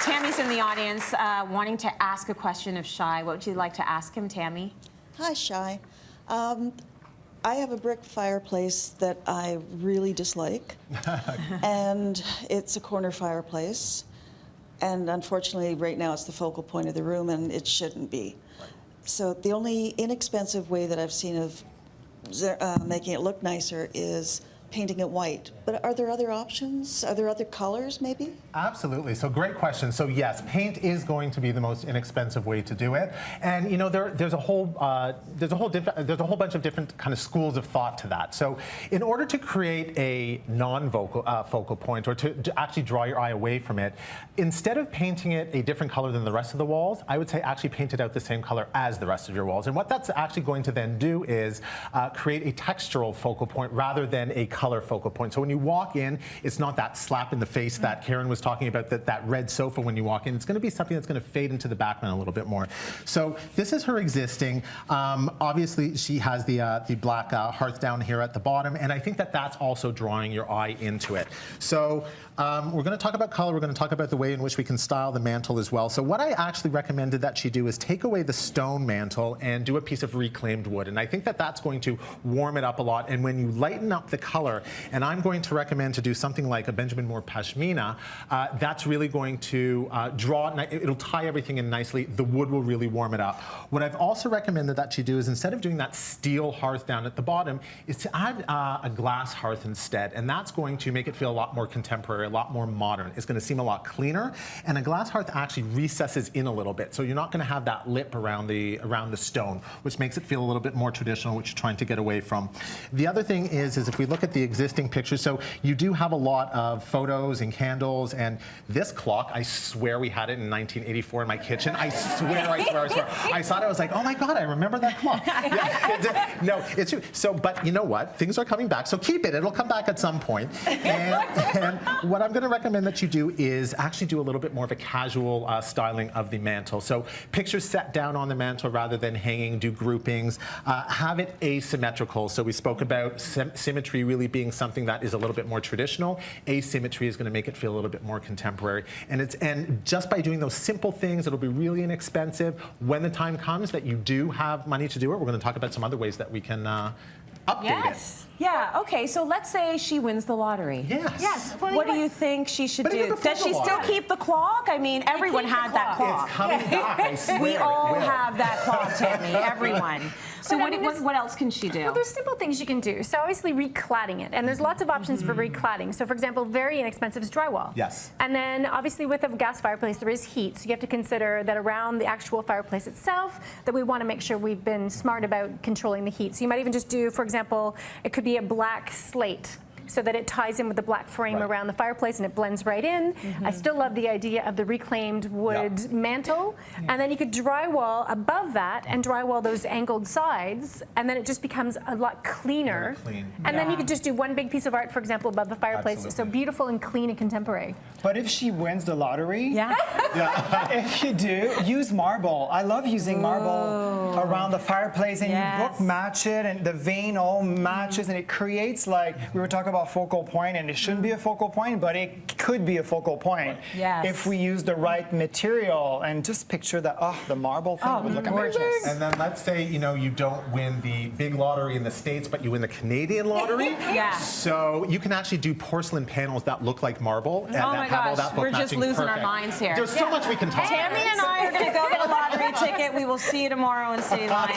Tammy's in the audience wanting to ask a question of Shai. What would you like to ask him, Tammy? Hi, Shai. I have a brick fireplace that I really dislike, and it's a corner fireplace. And unfortunately, right now, it's the focal point of the room, and it shouldn't be. Right. So the only inexpensive way that I've seen of making it look nicer is painting it white. But are there other options? Are there other colors, maybe? Absolutely. So great question. So yes, paint is going to be the most inexpensive way to do it. And you know, there's a whole bunch of different kind of schools of thought to that. So in order to create a focal point, or to actually draw your eye away from it, instead of painting it a different color than the rest of the walls, I would say actually paint it out the same color as the rest of your walls. And what that's actually going to then do is create a textural focal point rather than a color focal point. So when you walk in, it's not that slap in the face that Karen was talking about, that red sofa when you walk in. It's going to be something that's going to fade into the background a little bit more. So this is her existing. Obviously, she has the black hearth down here at the bottom, and I think that that's also drawing your eye into it. So we're going to talk about color. We're going to talk about the way in which we can style the mantle as well. So what I actually recommended that she do is take away the stone mantle and do a piece of reclaimed wood, and I think that that's going to warm it up a lot. And when you lighten up the color, and I'm going to recommend to do something like a Benjamin Moore Pashmina, that's really going to draw it. It'll tie everything in nicely. The wood will really warm it up. What I've also recommended that she do is, instead of doing that steel hearth down at the bottom, is to add a glass hearth instead, and that's going to make it feel a lot more contemporary, a lot more modern. It's going to seem a lot cleaner, and a glass hearth actually recesses in a little bit, so you're not going to have that lip around the stone, which makes it feel a little bit more traditional, which you're trying to get away from. The other thing is if we look at the existing pictures, so you do have a lot of photos and candles, and this clock, I swear we had it in 1984 in my kitchen. I swear. I saw it, I was like, oh my God, I remember that clock. Yeah, no, it's true. So, but you know what? Things are coming back, so keep it. It'll come back at some point. And what I'm going to recommend that you do is actually do a little bit more of a casual styling of the mantle. So pictures set down on the mantle rather than hanging, do groupings. Have it asymmetrical. So we spoke about symmetry really being something that is a little bit more traditional. Asymmetry is going to make it feel a little bit more contemporary. And just by doing those simple things, it'll be really inexpensive. When the time comes that you do have money to do it, we're going to talk about some other ways that we can update it. Yeah, okay, so let's say she wins the lottery. Yes. Well, what do you think she should do? Does she still keep the clock? I mean, everyone had that clock. It's coming back, I swear. We all have that clock, Tammy, everyone. So what else can she do? Well, there's simple things you can do. So obviously recladding it, and there's lots of options for recladding. So for example, very inexpensive is drywall. Yes. And then obviously with a gas fireplace, there is heat. So you have to consider that around the actual fireplace itself, that we want to make sure we've been smart about controlling the heat. So you might even just do, for example, it could be a black slate, so that it ties in with the black frame around the fireplace and it blends right in. I still love the idea of the reclaimed wood mantle. And then you could drywall above that and drywall those angled sides, and then it just becomes a lot cleaner. And then you could just do one big piece of art, for example, above the fireplace. So beautiful and clean and contemporary. But if she wins the lottery, if you do, use marble. I love using marble around the fireplace, and you book match it, and the vein all matches, and it creates, like we were talking about, focal point, and it shouldn't be a focal point, but it could be a focal point if we use the right material. And just picture that, the marble thing would look amazing. And then let's say, you know, you don't win the big lottery in the States, but you win the Canadian lottery. So you can actually do porcelain panels that look like marble. And oh my gosh, we're just losing our minds here. There's so much we can talk about. Tammy and I are going to go get a lottery ticket. We will see you tomorrow in City Line.